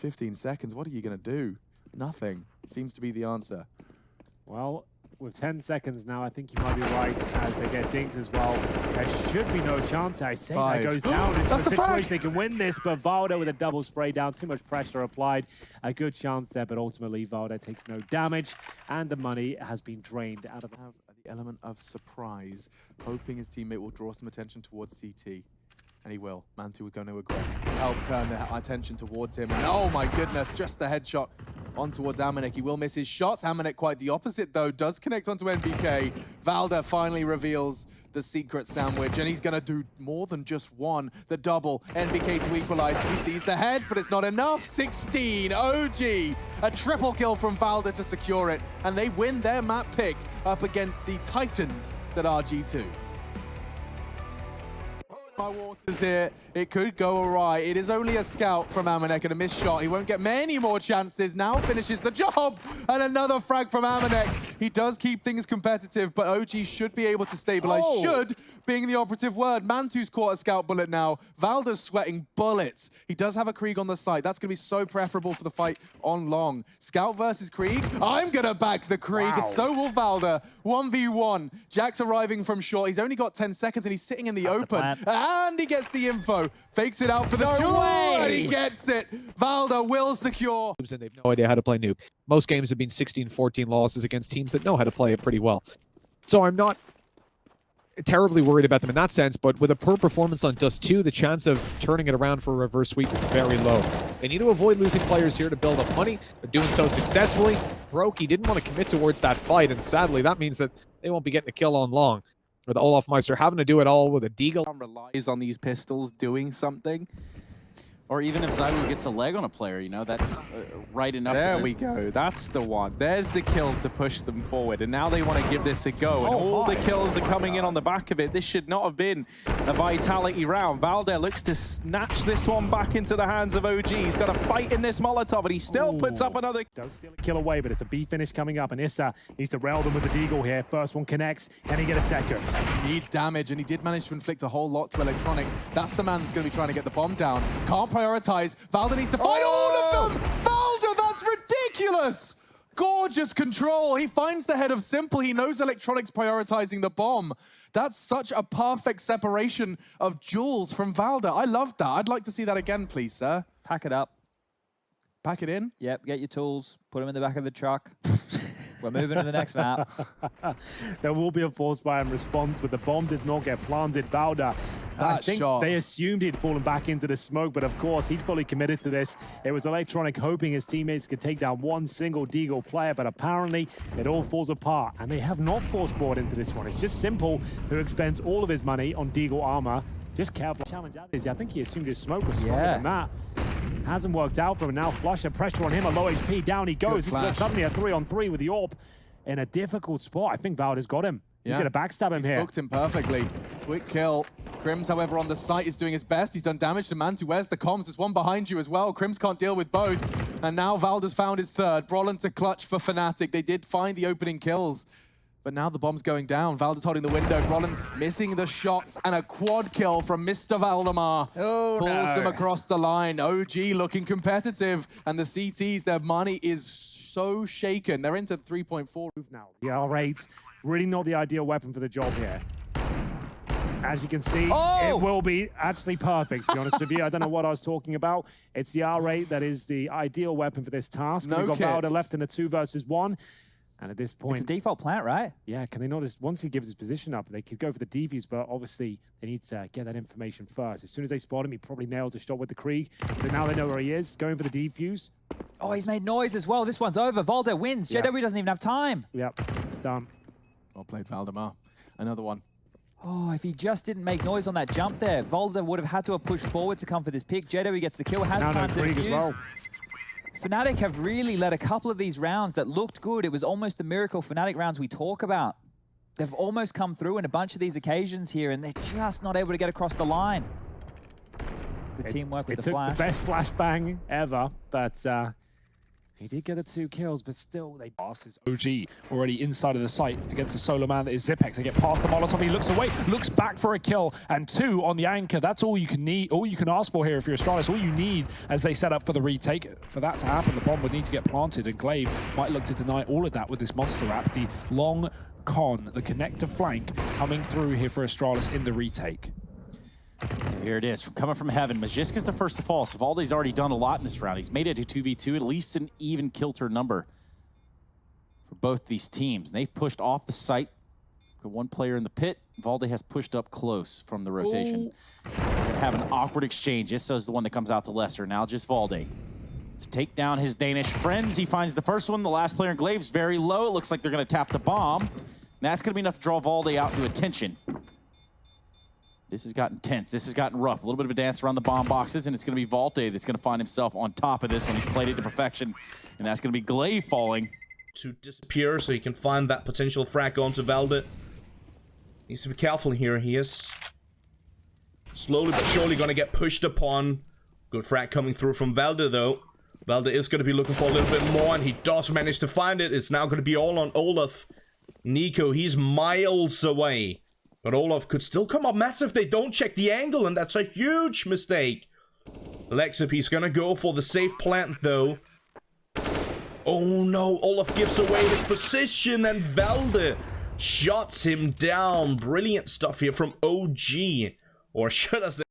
15 seconds. What are you going to do? Nothing seems to be the answer. Well, with 10 seconds now, I think you might be right as they get dinked as well. There should be no chance. I say that goes down into a situation they can win this, but Valde with a double spray down, too much pressure applied. A good chance there, but ultimately Valde takes no damage, and the money has been drained out of Have the element of surprise, hoping his teammate will draw some attention towards CT. And he will. Mantu are going to aggress. Help turn their attention towards him. And oh my goodness, just the headshot on towards Amanek. He will miss his shots. Amanek quite the opposite though. Does connect onto NBK. Valde finally reveals the secret sandwich. And he's going to do more than just one. The double. NBK to equalize. He sees the head, but it's not enough. 16. OG. A triple kill from Valde to secure it. And they win their map pick up against the Titans that are G2. My waters here, it could go awry. It is only a scout from Amanek and a missed shot. He won't get many more chances. Now finishes the job, and another frag from Amanek. He does keep things competitive, but OG should be able to stabilize. Should being the operative word. Mantu's caught a scout bullet now. Valde's sweating bullets. He does have a Krieg on the site. That's gonna be so preferable for the fight on long. Scout versus Krieg. I'm gonna back the Krieg. So will Valde. 1v1. Jack's arriving from short. He's only got 10 seconds and he's sitting in the open. And he gets the info. Fakes it out for the duel, and he gets it. Valde will secure. And they've no idea how to play noob. Most games have been 16-14 losses against teams that know how to play it pretty well. So I'm not terribly worried about them in that sense, but with a poor performance on Dust 2, the chance of turning it around for a reverse sweep is very low. They need to avoid losing players here to build up money. They're doing so successfully. Broke, he didn't want to commit towards that fight, and sadly, that means that they won't be getting a kill on long. With Olaf Meister having to do it all with a deagle. Relies on these pistols doing something. Or even if Zywu gets a leg on a player, you know, that's right enough. There we go. That's the one. There's the kill to push them forward. And now they want to give this a go. And all the kills are coming in on the back of it. This should not have been a vitality round. Valde looks to snatch this one back into the hands of OG. He's got a fight in this Molotov, and he still puts up another. Does steal a kill away, but it's a B finish coming up. And Issa needs to rail them with the deagle here. First one connects. Can he get a second? He needs damage, and he did manage to inflict a whole lot to Electronic. That's the man that's going to be trying to get the bomb down. Can't prioritize. Valde needs to fight all of them! Valde, that's ridiculous! Gorgeous control. He finds the head of Simple. He knows Electronic's prioritizing the bomb. That's such a perfect separation of jewels from Valde. I love that. I'd like to see that again, please, sir. Pack it up. Pack it in? Yep, get your tools, put them in the back of the truck. We're moving to the next map. There will be a force fire in response, but the bomb does not get planted. Valde, I think they assumed he'd fallen back into the smoke, but of course, he'd fully committed to this. It was Electronic hoping his teammates could take down one single Deagle player, but apparently it all falls apart, and they have not force board into this one. It's just Simple who expends all of his money on Deagle armor. Just careful. Challenge out is, I think he assumed his smoke was stronger than that. Hasn't worked out for him. Now Flusher, pressure on him, a low HP, down he goes. This is suddenly a 3-on-3 with the AWP in a difficult spot. I think Valde's got him. He's going to backstab him here. He's booked him perfectly. Quick kill. Crims, however, on the site is doing his best. He's done damage to Mantu. Where's the comms? There's one behind you as well. Crims can't deal with both. And now Valde's found his third. Brolin to clutch for Fnatic. They did find the opening kills. But now the bomb's going down. Valde's holding the window. Brolin missing the shots, and a quad kill from Mr. Valdemar. Pulls them across the line. OG looking competitive, and the CTs, their money is so shaken. They're into 3.4 now. The R8, really not the ideal weapon for the job here. As you can see, it will be actually perfect, to be honest with you. I don't know what I was talking about. It's the R8 that is the ideal weapon for this task. We've got Valde left in a 2 versus 1. And at this point... It's a default plant, right? Yeah, can they not just... Once he gives his position up, they could go for the defuse, but obviously they need to get that information first. As soon as they spot him, he probably nails a shot with the Krieg. So now they know where he is, going for the defuse. Oh, he's made noise as well. This one's over. Valde wins. JW doesn't even have time. Yep, it's done. Well played, Valdemar. Another one. Oh, if he just didn't make noise on that jump there, Valde would have had to have pushed forward to come for this pick. JW gets the kill, has time to defuse. As well. Fnatic have really led a couple of these rounds that looked good. It was almost the miracle Fnatic rounds we talk about. They've almost come through in a bunch of these occasions here, and they're just not able to get across the line. Good teamwork with the flash. It's the best flashbang ever, but He did get the 2 kills, but still, they passes. OG already inside of the site against the solo man that is Zipex. They get past the Molotov. He looks away, looks back for a kill, and 2 on the anchor. That's all you can need, all you can ask for here if you're Astralis. All you need as they set up for the retake. For that to happen, the bomb would need to get planted, and Glaive might look to deny all of that with this monster wrap. The long con, the connector flank coming through here for Astralis in the retake. Here it is, coming from heaven. Magiska's the first to fall, so Valde's already done a lot in this round. He's made it to 2v2, at least an even kill turn number for both these teams. And they've pushed off the site. Got 1 player in the pit. Valde has pushed up close from the rotation. Gonna have an awkward exchange. Isso's the one that comes out to lesser. Now just Valde. To take down his Danish friends, he finds the first one. The last player in Glaive's very low. It looks like they're gonna tap the bomb. And that's gonna be enough to draw Valde out into attention. This has gotten tense. This has gotten rough. A little bit of a dance around the bomb boxes, and it's going to be Valde that's going to find himself on top of this when he's played it to perfection. And that's going to be Glaive falling. To disappear so he can find that potential frag onto Valde. Needs to be careful here. He is slowly but surely going to get pushed upon. Good frag coming through from Valde, though. Valde is going to be looking for a little bit more, and he does manage to find it. It's now going to be all on Olaf. Nico, he's miles away. But Olaf could still come up massive. They don't check the angle, and that's a huge mistake. Lexip, gonna go for the safe plant, though. Oh no, Olaf gives away his position, and Valde shuts him down. Brilliant stuff here from OG. Or should I say...